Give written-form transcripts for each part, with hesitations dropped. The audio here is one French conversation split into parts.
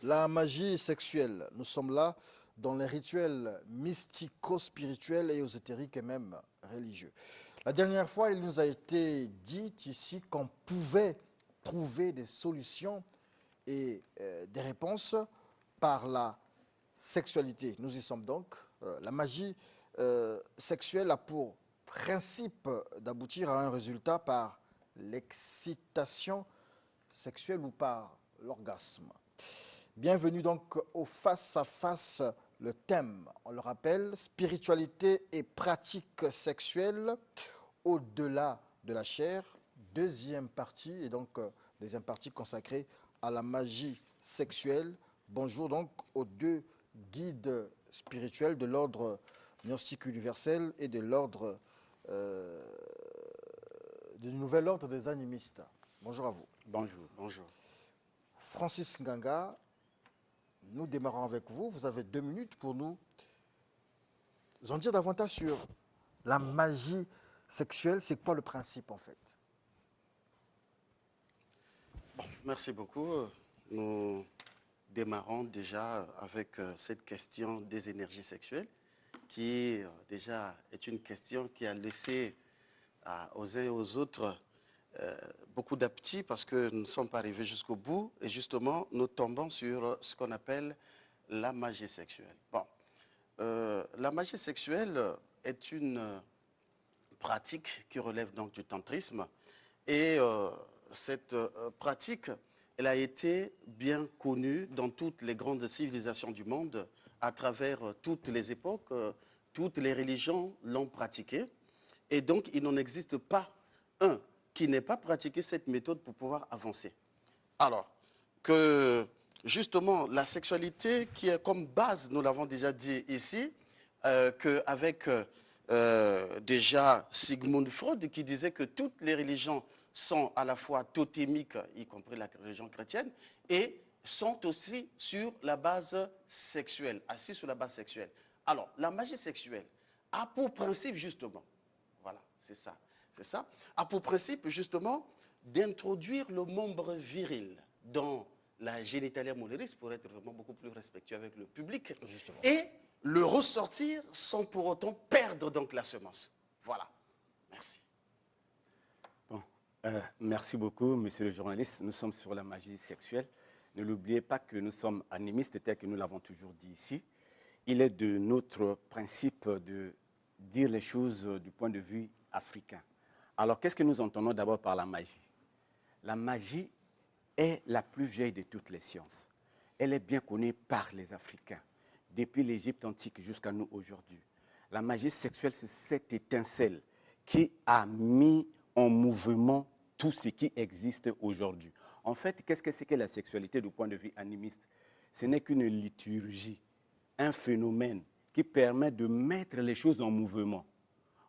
La magie sexuelle. Nous sommes là dans les rituels mystico-spirituels et ésotériques et même religieux. La dernière fois, il nous a été dit ici qu'on pouvait trouver des solutions et des réponses par la sexualité. Nous y sommes donc. La magie sexuelle a pour principe d'aboutir à un résultat par l'excitation sexuelle ou par l'orgasme. Bienvenue donc au face-à-face, le thème, on le rappelle, spiritualité et pratique sexuelle au-delà de la chair. Deuxième partie, et donc deuxième partie consacrée à la magie sexuelle. Bonjour donc aux deux guides spirituels de l'ordre gnostique universel et de l'ordre du nouvel ordre des animistes. Bonjour à vous. Bonjour. Bonjour. Francis Nganga, nous démarrons avec vous. Vous avez 2 minutes pour nous en dire davantage sur la magie sexuelle. C'est quoi le principe en fait? Bon, merci beaucoup. Nous démarrons déjà avec cette question des énergies sexuelles qui déjà est une question qui a laissé aux uns et aux autres beaucoup d'appétit parce que nous ne sommes pas arrivés jusqu'au bout et justement nous tombons sur ce qu'on appelle la magie sexuelle. Bon, la magie sexuelle est une pratique qui relève donc du tantrisme et cette pratique, elle a été bien connue dans toutes les grandes civilisations du monde à travers toutes les époques, toutes les religions l'ont pratiquée et donc il n'en existe pas un qui n'ait pas pratiqué cette méthode pour pouvoir avancer. Alors que justement la sexualité qui est comme base, nous l'avons déjà dit ici, qu'avec déjà Sigmund Freud qui disait que toutes les religions sont à la fois totémiques, y compris la religion chrétienne, et sont aussi sur la base sexuelle, assis sur la base sexuelle. Alors, la magie sexuelle a pour principe justement, voilà, c'est ça, a pour principe justement d'introduire le membre viril dans la génitalia molleris pour être vraiment beaucoup plus respectueux avec le public justement. Et le ressortir sans pour autant perdre donc la semence. Voilà, merci. Bon, merci beaucoup, monsieur le journaliste. Nous sommes sur la magie sexuelle. Ne l'oubliez pas que nous sommes animistes, tel que nous l'avons toujours dit ici. Il est de notre principe de dire les choses du point de vue africain. Alors, qu'est-ce que nous entendons d'abord par la magie? La magie est la plus vieille de toutes les sciences. Elle est bien connue par les Africains, depuis l'Égypte antique jusqu'à nous aujourd'hui. La magie sexuelle, c'est cette étincelle qui a mis en mouvement tout ce qui existe aujourd'hui. En fait, qu'est-ce que c'est que la sexualité du point de vue animiste? Ce n'est qu'une liturgie, un phénomène qui permet de mettre les choses en mouvement.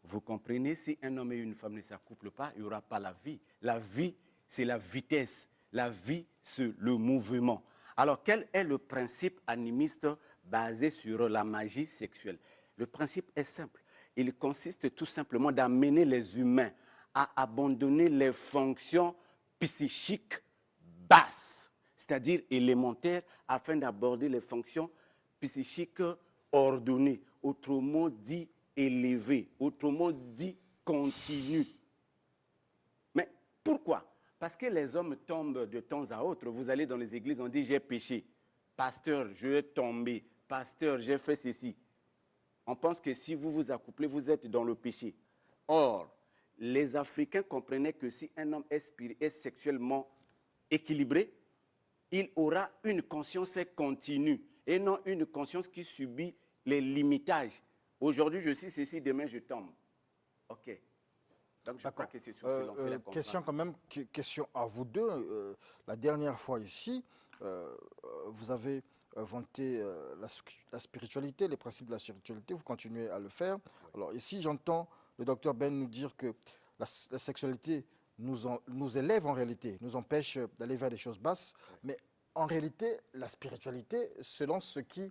Vous comprenez, si un homme et une femme ne s'accouplent pas, il n'y aura pas la vie. La vie, c'est la vitesse. La vie, c'est le mouvement. Alors, quel est le principe animiste basé sur la magie sexuelle? Le principe est simple. Il consiste tout simplement d'amener les humains à abandonner les fonctions psychiques basses, c'est-à-dire élémentaires, afin d'aborder les fonctions psychiques ordonnées, autrement dit élevées, autrement dit continues. Mais pourquoi? Parce que les hommes tombent de temps à autre. Vous allez dans les églises, on dit j'ai péché. Pasteur, je vais tomber. Pasteur, j'ai fait ceci. On pense que si vous vous accouplez, vous êtes dans le péché. Or, les Africains comprenaient que si un homme est sexuellement équilibré, il aura une conscience continue et non une conscience qui subit les limitages. Aujourd'hui, je suis ceci, demain, je tombe. OK. Donc, je crois que c'est sur ce lancer la question quand même, question à vous deux. La dernière fois ici, vous avez vanté la spiritualité, les principes de la spiritualité, vous continuez à le faire. Alors ici, j'entends le docteur Ben nous dire que la sexualité nous élève en réalité, nous empêche d'aller vers des choses basses, mais en réalité, la spiritualité, selon ce qui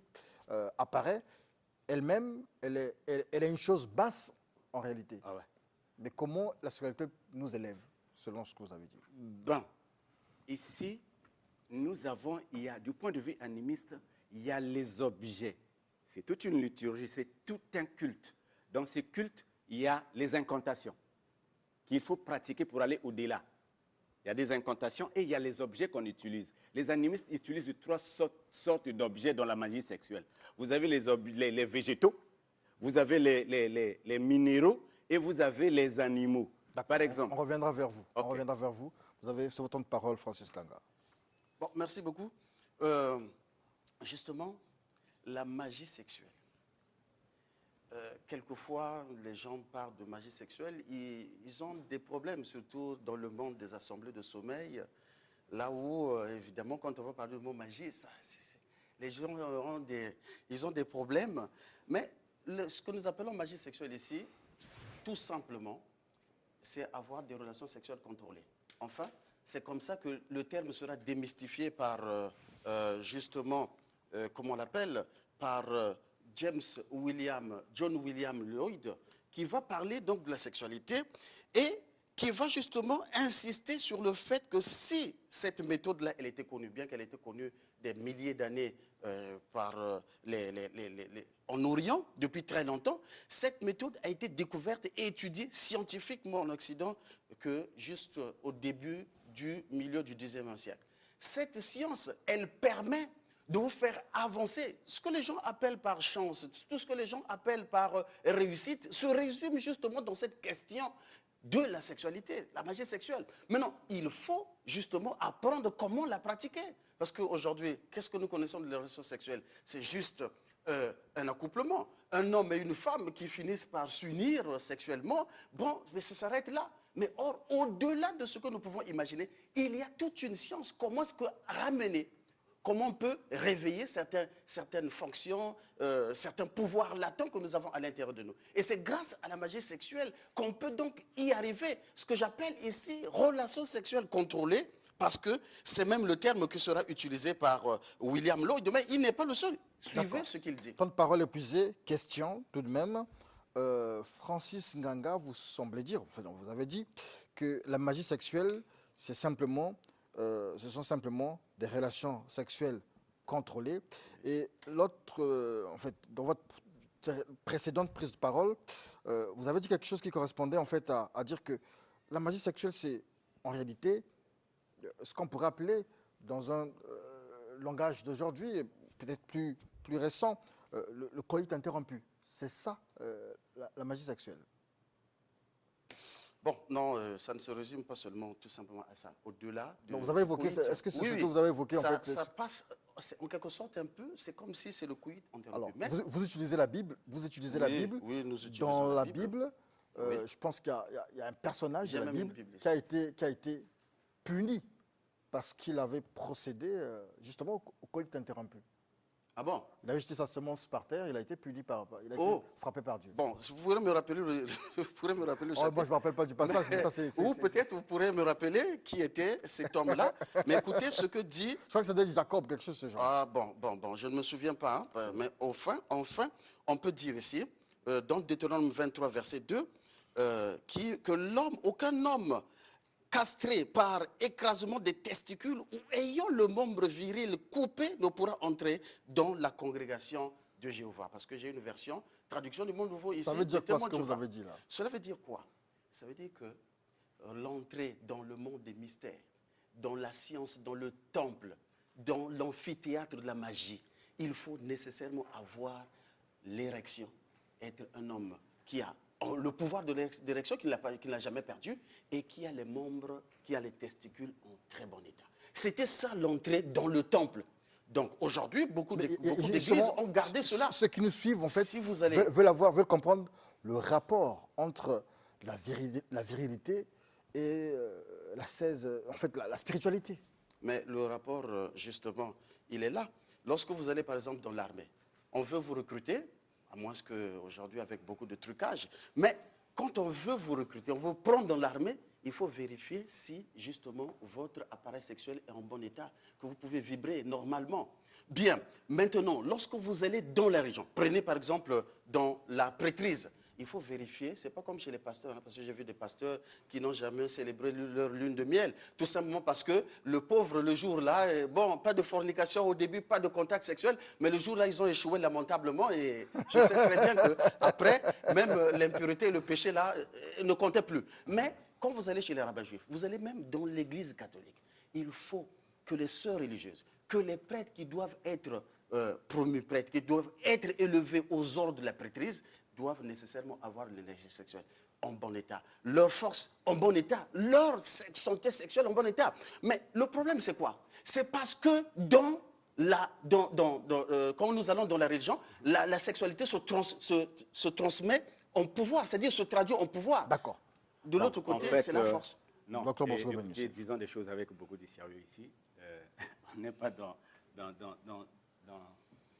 apparaît, elle-même, elle est une chose basse en réalité. Ah ouais. Mais comment la sexualité nous élève, selon ce que vous avez dit? Bon, ici, nous avons, du point de vue animiste, il y a les objets. C'est toute une liturgie, c'est tout un culte. Dans ces cultes, il y a les incantations qu'il faut pratiquer pour aller au-delà. Il y a des incantations et il y a les objets qu'on utilise. Les animistes utilisent 3 sortes d'objets dans la magie sexuelle. Vous avez les végétaux, vous avez les minéraux et vous avez les animaux. Par exemple. On reviendra vers vous. Okay. On reviendra vers vous. Vous avez ce temps de parole, Francis Nganga. Bon, merci beaucoup. Justement, la magie sexuelle. Quelquefois, les gens parlent de magie sexuelle, ils ont des problèmes, surtout dans le monde des assemblées de sommeil, là où, évidemment, quand on va parler du mot magie, les gens ont des problèmes. Mais ce que nous appelons magie sexuelle ici, tout simplement, c'est avoir des relations sexuelles contrôlées. Enfin, c'est comme ça que le terme sera démystifié par, justement, comment on l'appelle, par John William Lloyd, qui va parler donc de la sexualité et qui va justement insister sur le fait que si cette méthode-là, elle était connue, bien qu'elle ait été connue des milliers d'années en Orient, depuis très longtemps, cette méthode a été découverte et étudiée scientifiquement en Occident que juste au début du milieu du XIXe siècle. Cette science, elle permet de vous faire avancer. Ce que les gens appellent par chance, tout ce que les gens appellent par réussite, se résume justement dans cette question de la sexualité, la magie sexuelle. Maintenant, il faut justement apprendre comment la pratiquer. Parce qu'aujourd'hui, qu'est-ce que nous connaissons de la relation sexuelle? C'est juste un accouplement. Un homme et une femme qui finissent par s'unir sexuellement, bon, mais ça s'arrête là. Mais or, au-delà de ce que nous pouvons imaginer, il y a toute une science. Comment est-ce que ramener, comment on peut réveiller certaines fonctions, certains pouvoirs latents que nous avons à l'intérieur de nous. Et c'est grâce à la magie sexuelle qu'on peut donc y arriver. Ce que j'appelle ici relation sexuelle contrôlée, parce que c'est même le terme qui sera utilisé par William Lloyd. Mais il n'est pas le seul. Suivez ce qu'il dit. Temps de parole épuisé, question tout de même. Francis Nganga, vous semblez dire, enfin, vous avez dit que la magie sexuelle, c'est simplement... ce sont simplement des relations sexuelles contrôlées. Et l'autre, en fait, dans votre précédente prise de parole, vous avez dit quelque chose qui correspondait en fait à dire que la magie sexuelle, c'est en réalité ce qu'on pourrait appeler dans un langage d'aujourd'hui, peut-être plus récent, le coït interrompu. C'est ça, la magie sexuelle. Bon, non, ça ne se résume pas seulement tout simplement à ça. Au-delà de... Donc vous avez évoqué, est-ce que c'est oui, ce oui. que vous avez évoqué ça, en fait? Ça passe, en quelque sorte un peu, c'est comme si c'est le coït interrompu. Alors, vous utilisez la Bible, la Bible. Oui, nous utilisons dans la Bible. Bible, Oui. je pense qu'il y a un personnage de la même une Bible Bible qui a été puni parce qu'il avait procédé justement au coït interrompu. Ah bon? Il avait jeté sa semence par terre, il a été puni il a été frappé par Dieu. Bon, vous pourrez me rappeler le Moi, je chapitre. ne me rappelle pas du passage, mais ça c'est... Ou peut-être vous pourrez me rappeler qui était cet homme-là. Mais écoutez ce que dit... Je crois que c'était Jacob, quelque chose de ce genre. Ah bon, je ne me souviens pas. Hein, mais enfin, on peut dire ici, dans Deutéronome 23, verset 2, que aucun homme castré par écrasement des testicules ou ayant le membre viril coupé ne pourra entrer dans la congrégation de Jéhovah. Parce que j'ai une version, traduction du monde nouveau ici. Ça veut dire quoi ce que vous avez dit là? Cela veut dire quoi? Ça veut dire que l'entrée dans le monde des mystères, dans la science, dans le temple, dans l'amphithéâtre de la magie, il faut nécessairement avoir l'érection, être un homme qui a le pouvoir de l'érection qu'il n'a jamais perdu et qui a les membres, qui a les testicules en très bon état. C'était ça l'entrée dans le temple. Donc aujourd'hui, beaucoup d'églises ont gardé cela. Ceux qui nous suivent, en fait, Si vous veulent comprendre le rapport entre la virilité et la spiritualité. Mais le rapport, justement, il est là. Lorsque vous allez, par exemple, dans l'armée, on veut vous recruter, à moins qu'aujourd'hui, avec beaucoup de trucage. Mais quand on veut vous recruter, on veut vous prendre dans l'armée, il faut vérifier si, justement, votre appareil sexuel est en bon état, que vous pouvez vibrer normalement. Bien, maintenant, lorsque vous allez dans la région, prenez par exemple dans la prêtrise, il faut vérifier. Ce n'est pas comme chez les pasteurs, hein, parce que j'ai vu des pasteurs qui n'ont jamais célébré leur lune de miel. Tout simplement parce que le pauvre, le jour-là, bon, pas de fornication au début, pas de contact sexuel, mais le jour-là, ils ont échoué lamentablement. Et je sais très bien qu'après, même l'impureté et le péché, là, ne comptaient plus. Mais quand vous allez chez les rabbins juifs, vous allez même dans l'église catholique, il faut que les sœurs religieuses, que les prêtres qui doivent être promus prêtres, qui doivent être élevés aux ordres de la prêtrise, doivent nécessairement avoir l'énergie sexuelle en bon état, leur force en bon état, leur santé sexuelle en bon état. Mais le problème, c'est quoi? C'est parce que quand nous allons dans la religion, la sexualité se transmet en pouvoir, c'est-à-dire se traduit en pouvoir. D'accord. De l'autre côté, c'est la force. Non, Docteur Bosco Ben Youssef. disons des choses avec beaucoup de sérieux ici. On n'est pas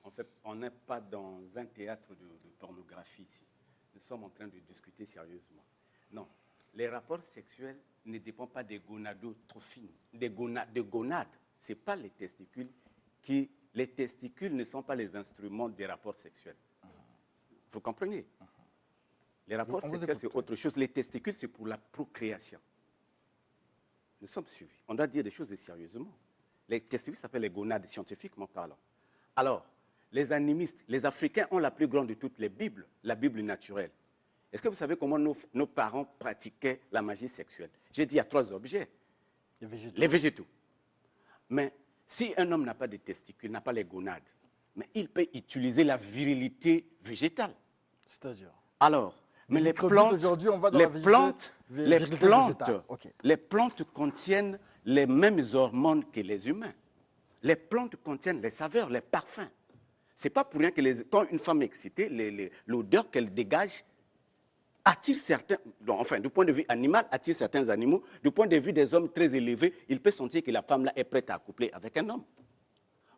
en fait, on n'est pas dans un théâtre de pornographie ici. Nous sommes en train de discuter sérieusement. Non, les rapports sexuels ne dépendent pas des gonadotrophies, des gonades. Ce n'est pas les testicules qui... Les testicules ne sont pas les instruments des rapports sexuels. Vous comprenez? Les rapports sexuels, c'est autre chose. Les testicules, c'est pour la procréation. Nous sommes suivis. On doit dire des choses sérieusement. Les testicules s'appellent les gonades, scientifiquement parlant. Alors, les animistes, les Africains ont la plus grande de toutes les Bibles, la Bible naturelle. Est-ce que vous savez comment nos parents pratiquaient la magie sexuelle? J'ai dit, il y a 3 objets. Les végétaux. Mais si un homme n'a pas de testicules, n'a pas les gonades, mais il peut utiliser la virilité végétale. C'est-à-dire? Alors, mais les plantes contiennent les mêmes hormones que les humains. Les plantes contiennent les saveurs, les parfums. Ce n'est pas pour rien que quand une femme est excitée, l'odeur qu'elle dégage attire certains, enfin, du point de vue animal, attire certains animaux. Du point de vue des hommes très élevés, il peut sentir que la femme là est prête à accoupler avec un homme.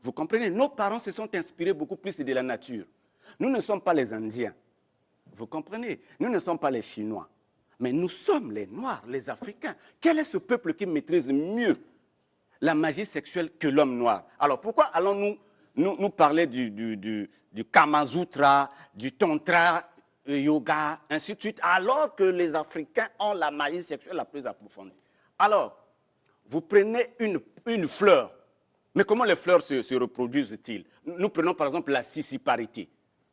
Vous comprenez? Nos parents se sont inspirés beaucoup plus de la nature. Nous ne sommes pas les Indiens. Vous comprenez? Nous ne sommes pas les Chinois. Mais nous sommes les Noirs, les Africains. Quel est ce peuple qui maîtrise mieux la magie sexuelle que l'homme noir? Alors pourquoi allons-nous nous parler du Kama Sutra, du Tantra, yoga, ainsi de suite, alors que les Africains ont la magie sexuelle la plus approfondie? Alors, vous prenez une fleur. Mais comment les fleurs se reproduisent-ils? Nous prenons par exemple la scissiparité,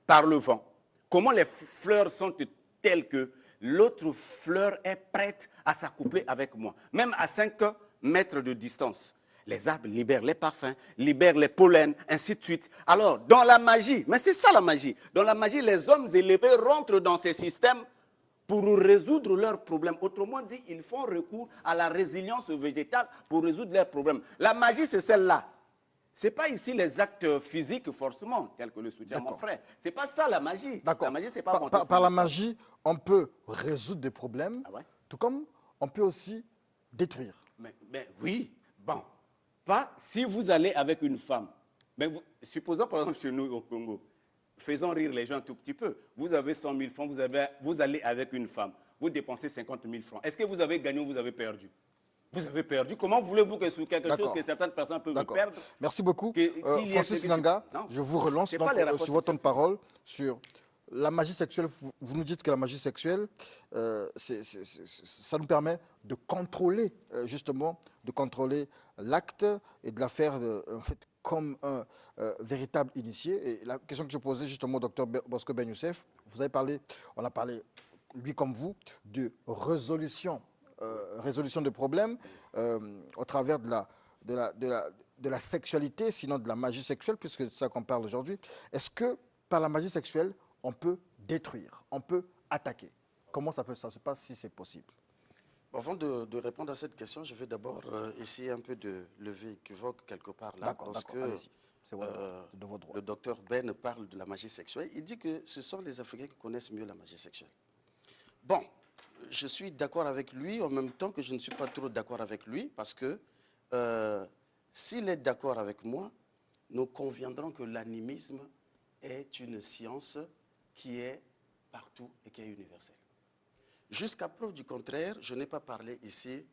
par le vent. Comment les fleurs sont telles que l'autre fleur est prête à s'accoupler avec moi, même à 5 mètres de distance. Les arbres libèrent les parfums, libèrent les pollens, ainsi de suite. Alors, dans la magie, mais c'est ça la magie, dans la magie, les hommes élevés rentrent dans ces systèmes pour résoudre leurs problèmes. Autrement dit, ils font recours à la résilience végétale pour résoudre leurs problèmes. La magie, c'est celle-là. Ce n'est pas ici les actes physiques forcément, tels que le soutien à mon frère. Ce n'est pas ça la magie. D'accord. La magie, c'est pas par la magie, on peut résoudre des problèmes, tout comme on peut aussi détruire. Mais oui, bon. Pas si vous allez avec une femme. Mais supposons par exemple chez nous au Congo, faisons rire les gens un tout petit peu. Vous avez 100 000 francs, vous allez avec une femme, vous dépensez 50 000 francs. Est-ce que vous avez gagné ou vous avez perdu? Vous avez perdu. Comment voulez-vous que sur quelque chose que certaines personnes peuvent perdre? Merci beaucoup. Francis Nganga, je vous relance donc, sur votre temps de parole sur la magie sexuelle. Vous nous dites que la magie sexuelle, ça nous permet de contrôler, justement, de contrôler l'acte et de la faire en fait, comme un véritable initié. Et la question que je posais justement au docteur Bosco Ben Youssef, vous avez parlé, on a parlé, lui comme vous, de résolution de problèmes au travers de la sexualité, sinon de la magie sexuelle, puisque c'est ça qu'on parle aujourd'hui. Est-ce que par la magie sexuelle, on peut détruire, on peut attaquer? Comment ça se passe si c'est possible? Avant de répondre à cette question, je vais d'abord essayer un peu de lever l'équivoque quelque part là. Parce que le docteur Ben parle de la magie sexuelle. Il dit que ce sont les Africains qui connaissent mieux la magie sexuelle. Bon, je suis d'accord avec lui, en même temps que je ne suis pas trop d'accord avec lui, parce que s'il est d'accord avec moi, nous conviendrons que l'animisme est une science qui est partout et qui est universelle. Jusqu'à preuve du contraire, je n'ai pas parlé ici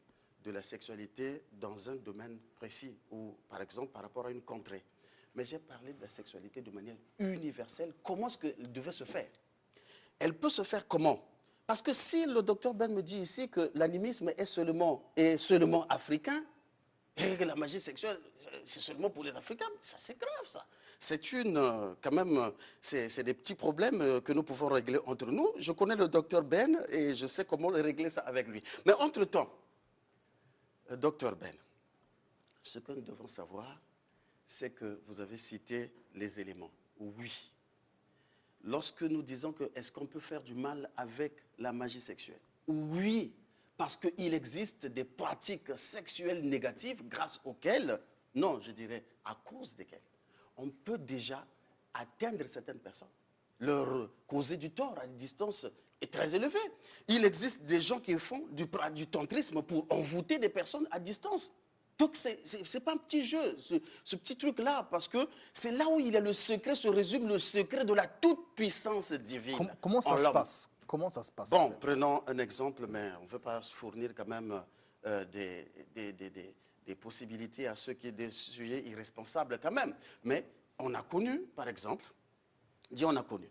de la sexualité dans un domaine précis, ou par exemple par rapport à une contrée. Mais j'ai parlé de la sexualité de manière universelle. Comment est-ce qu'elle devait se faire? elle peut se faire comment? Parce que si le docteur Ben me dit ici que l'animisme est seulement africain, et que la magie sexuelle, c'est seulement pour les Africains, ça c'est grave ça. C'est quand même, c'est des petits problèmes que nous pouvons régler entre nous. Je connais le docteur Ben et je sais comment régler ça avec lui. Mais entre-temps, docteur Ben, ce que nous devons savoir, c'est que vous avez cité les éléments. Oui. Lorsque nous disons que est-ce qu'on peut faire du mal avec la magie sexuelle? Oui, parce qu'il existe des pratiques sexuelles négatives grâce auxquelles, non, je dirais à cause desquelles, on peut déjà atteindre certaines personnes. Leur causer du tort à une distance est très élevée. Il existe des gens qui font du tantrisme pour envoûter des personnes à distance. Donc, ce n'est pas un petit jeu, ce petit truc-là, parce que c'est là où il y a le secret, se résume le secret de la toute-puissance divine. Comment ça se passe? Comment ça se passe? Bon, prenons un exemple, mais on ne veut pas fournir quand même des possibilités à ceux qui sont des sujets irresponsables quand même. Mais on a connu, par exemple, on a connu.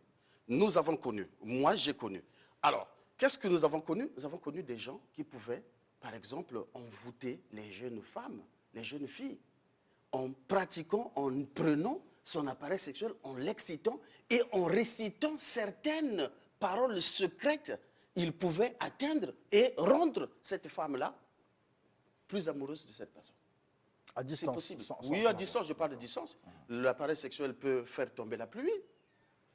Nous avons connu, moi j'ai connu. Alors, qu'est-ce que nous avons connu? Nous avons connu des gens qui pouvaient, par exemple, envoûter les jeunes femmes, les jeunes filles, en pratiquant, en prenant son appareil sexuel, en l'excitant et en récitant certaines paroles secrètes, ils pouvaient atteindre et rendre cette femme-là plus amoureuse de cette personne. À distance? C'est possible. Oui, à distance, je parle de distance. L'appareil sexuel peut faire tomber la pluie,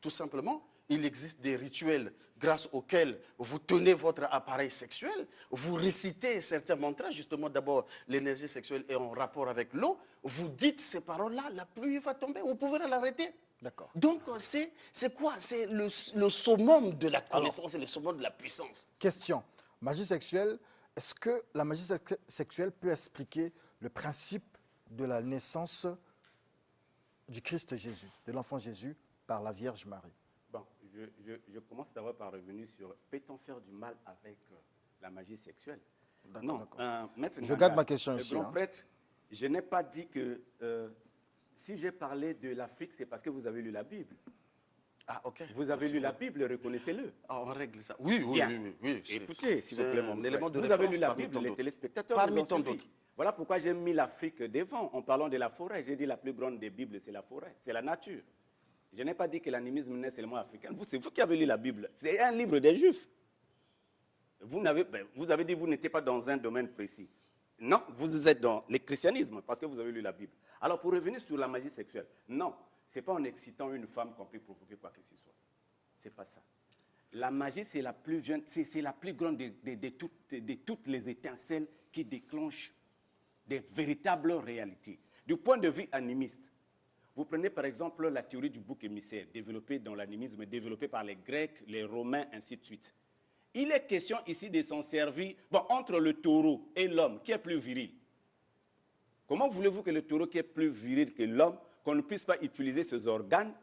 tout simplement. Il existe des rituels grâce auxquels vous tenez votre appareil sexuel, vous récitez certains mantras, justement d'abord l'énergie sexuelle est en rapport avec l'eau, vous dites ces paroles-là, la pluie va tomber, vous pouvez l'arrêter. D'accord. Donc c'est quoi? C'est le summum de la connaissance, c'est le summum de la puissance. Question, magie sexuelle, est-ce que la magie sexuelle peut expliquer le principe de la naissance du Christ Jésus, de l'enfant Jésus par la Vierge Marie? Bon, je commence d'abord par revenir sur peut-on faire du mal avec la magie sexuelle? Non, maître je garde ma question le ici. grand prêtre, je n'ai pas dit que si j'ai parlé de l'Afrique, c'est parce que vous avez lu la Bible. Ah, ok. Vous avez lu la Bible, reconnaissez-le. Ah, on règle ça. Oui. Écoutez, s'il vous plaît, mon frère. Élément de Vous avez lu référence la parmi Bible, tant les d'autres. téléspectateurs Parmi vous ont tant suivi. d'autres. Voilà pourquoi j'ai mis l'Afrique devant. En parlant de la forêt, j'ai dit la plus grande des Bibles, c'est la forêt, c'est la nature. Je n'ai pas dit que l'animisme n'est seulement africain. C'est vous qui avez lu la Bible. C'est un livre des Juifs. Vous avez dit que vous n'étiez pas dans un domaine précis. Non, vous êtes dans le christianisme parce que vous avez lu la Bible. Alors, pour revenir sur la magie sexuelle, non, ce n'est pas en excitant une femme qu'on peut provoquer quoi que ce soit. Ce n'est pas ça. La magie, c'est la plus jeune, c'est la plus grande de toutes les étincelles qui déclenchent des véritables réalités. Du point de vue animiste, vous prenez par exemple la théorie du bouc émissaire, développée dans l'animisme, développée par les Grecs, les Romains, ainsi de suite. Il est question ici de s'en servir entre le taureau et l'homme, qui est plus viril. Comment voulez-vous que le taureau, qui est plus viril que l'homme, qu'on ne puisse pas utiliser ses organes,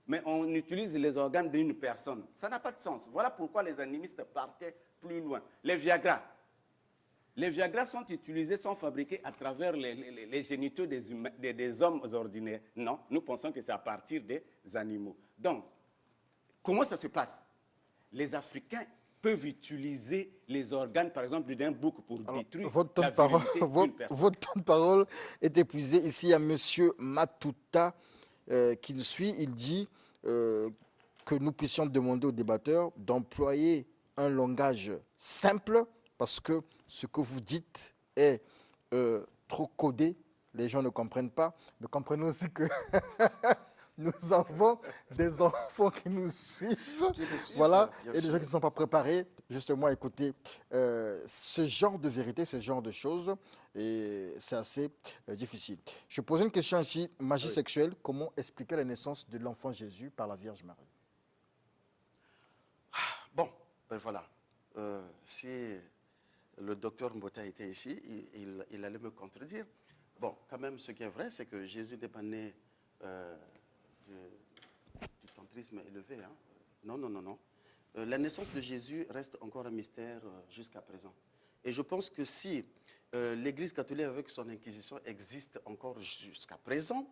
mais on utilise les organes d'une personne? Ça n'a pas de sens. Voilà pourquoi les animistes partaient plus loin. Les Viagra. Les Viagra sont utilisés, sont fabriqués à travers les génitaux des hommes ordinaires. Non, nous pensons que c'est à partir des animaux. Donc, comment ça se passe? Les Africains peuvent utiliser les organes, par exemple, d'un bouc pour détruire la virilité d'une personne. Votre temps de parole est épuisé. Ici, il y a M. Matuta qui nous suit. Il dit que nous puissions demander aux débatteurs d'employer un langage simple parce que ce que vous dites est trop codé. Les gens ne comprennent pas. Mais comprenez aussi que nous avons des enfants qui nous suivent. Voilà, et des gens qui ne sont pas préparés justement à écouter ce genre de vérité, ce genre de choses. Et c'est assez difficile. Je pose une question ici, magie sexuelle. Comment expliquer la naissance de l'enfant Jésus par la Vierge Marie? Bon, ben voilà. Si le docteur Mbota était ici, il allait me contredire. Bon, quand même, ce qui est vrai, c'est que Jésus n'est pas né du tantrisme élevé. Hein. Non. La naissance de Jésus reste encore un mystère jusqu'à présent. Et je pense que si l'Église catholique, avec son inquisition, existe encore jusqu'à présent,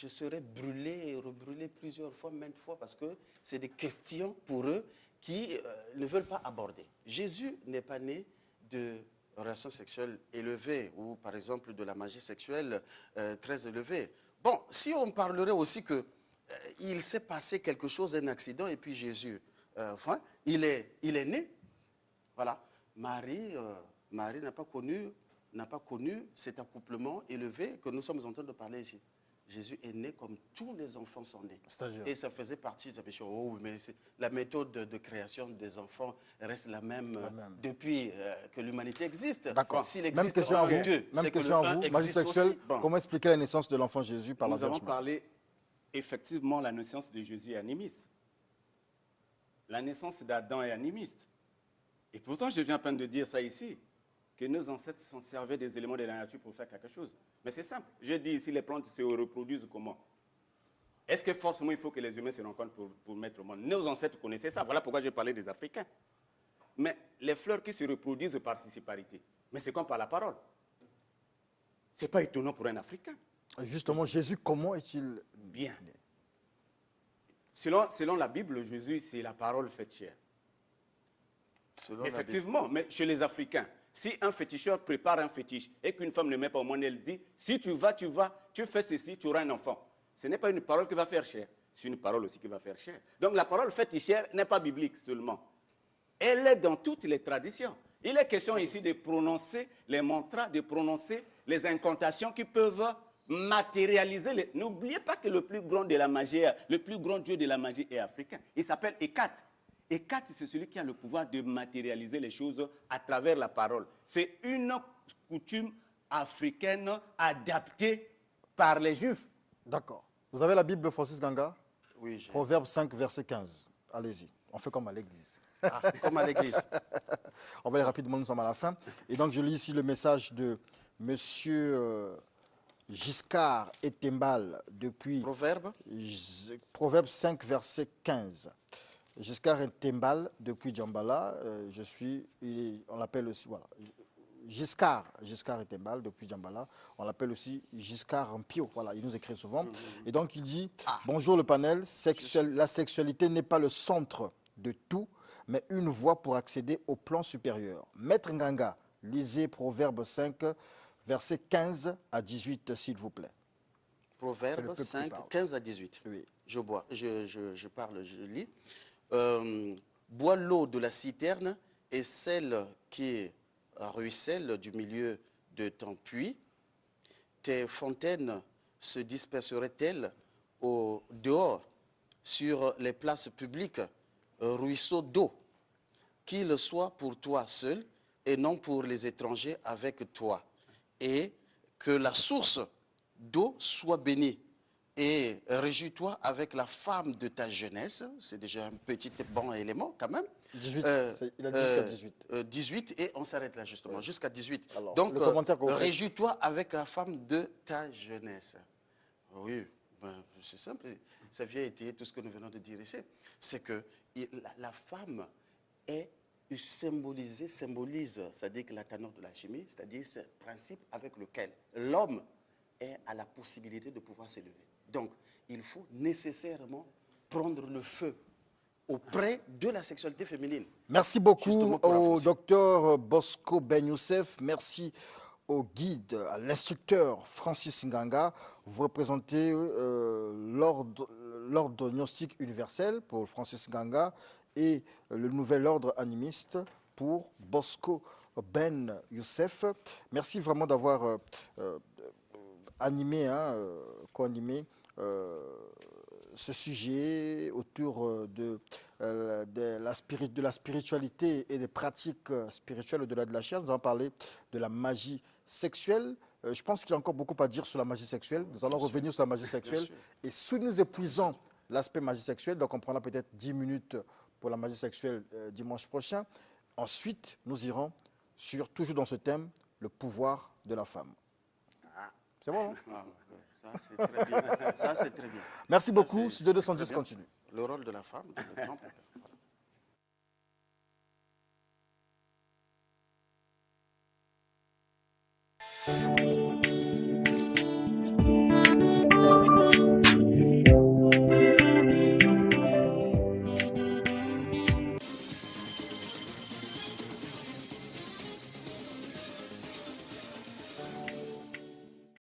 je serais brûlé et rebrûlé plusieurs fois, maintes fois, parce que c'est des questions pour eux qui ne veulent pas aborder. Jésus n'est pas né de relations sexuelles élevées ou par exemple de la magie sexuelle très élevée. Bon, si on parlerait aussi que il s'est passé quelque chose, un accident, et puis Jésus, enfin, il est né, voilà. Marie n'a pas connu cet accouplement élevé que nous sommes en train de parler ici. Jésus est né comme tous les enfants sont nés. Et ça faisait partie de la péché. Oh, mais la méthode de création des enfants reste la même, depuis que l'humanité existe. D'accord. S'il Même existe question à vous. deux, Même question à vous. Magie sexuelle, comment expliquer la naissance de l'enfant Jésus par la Vierge Marie? Nous avons parlé, effectivement, la naissance de Jésus est animiste. La naissance d'Adam est animiste. Et pourtant, je viens à peine de dire ça ici, que nos ancêtres s'en servaient des éléments de la nature pour faire quelque chose. Mais c'est simple. Je dis ici, les plantes se reproduisent comment? Est-ce que forcément il faut que les humains se rencontrent pour mettre au monde? Nos ancêtres connaissaient ça. Voilà pourquoi j'ai parlé des Africains. Mais les fleurs qui se reproduisent par scissiparité, mais c'est comme par la parole. Ce n'est pas étonnant pour un Africain. Justement, Jésus, comment est-il bien? Selon la Bible, Jésus, c'est la parole faite chair. Effectivement, mais chez les Africains, si un féticheur prépare un fétiche et qu'une femme ne met pas au monde, elle dit, si tu fais ceci, tu auras un enfant. Ce n'est pas une parole qui va faire chair, c'est une parole aussi qui va faire chair. Donc la parole faite chair n'est pas biblique seulement. Elle est dans toutes les traditions. Il est question ici de prononcer les mantras, de prononcer les incantations qui peuvent matérialiser. N'oubliez pas que le plus grand de la magie, le plus grand dieu de la magie est africain. Il s'appelle Hécate. Hécate, c'est celui qui a le pouvoir de matérialiser les choses à travers la parole. C'est une coutume africaine adaptée par les Juifs. D'accord. Vous avez la Bible, Francis Ganga? Oui, j'ai. Proverbe 5, verset 15. Allez-y. On fait comme à l'église. Ah, comme à l'église. On va aller rapidement, nous sommes à la fin. Et donc, je lis ici le message de Monsieur Giscard Etembal depuis... Proverbe 5, verset 15. Giscard Etembal depuis Djambala. On l'appelle aussi... Voilà. Giscard Etembal depuis Djambala. On l'appelle aussi Giscard Mpio. Voilà, il nous écrit souvent. Et donc, il dit, bonjour le panel, la sexualité n'est pas le centre de tout, mais une voie pour accéder au plan supérieur. Maître Nganga, lisez Proverbe 5, versets 15 à 18, s'il vous plaît. Proverbe 5, 15 à 18. Oui. Je parle, je lis. Bois l'eau de la citerne et celle qui ruisselle du milieu de ton puits. Tes fontaines se disperseraient-elles au dehors, sur les places publiques, ruisseaux d'eau, qu'il soit pour toi seul et non pour les étrangers avec toi, et que la source d'eau soit bénie. Et réjouis-toi avec la femme de ta jeunesse. C'est déjà un petit bon élément quand même. 18, il a dit jusqu'à 18. 18 et on s'arrête là justement, jusqu'à 18. Alors, donc, réjouis-toi avec la femme de ta jeunesse. Oui, ben, c'est simple. Ça vient étayer tout ce que nous venons de dire ici. C'est que la femme est symbolise, c'est-à-dire que la teneur de la chimie, c'est-à-dire ce principe avec lequel l'homme est à la possibilité de pouvoir s'élever. Donc, il faut nécessairement prendre le feu auprès de la sexualité féminine. Merci beaucoup au docteur Bosco Ben Youssef. Merci au guide, à l'instructeur Francis Nganga. Vous représentez l'ordre gnostique universel pour Francis Nganga et le nouvel ordre animiste pour Bosco Ben Youssef. Merci vraiment d'avoir co-animé ce sujet autour de la spiritualité et des pratiques spirituelles au-delà de la chair. Nous allons parler de la magie sexuelle. Je pense qu'il y a encore beaucoup à dire sur la magie sexuelle. Nous allons revenir sur la magie sexuelle. Et si nous épuisons l'aspect magie sexuelle, donc on prendra peut-être 10 minutes pour la magie sexuelle dimanche prochain. Ensuite, nous irons toujours dans ce thème, le pouvoir de la femme. C'est bon, non? Ça, c'est très bien. Ça, c'est très bien. Merci beaucoup. Studio 210 continue. Le rôle de la femme, l'exemple. Voilà.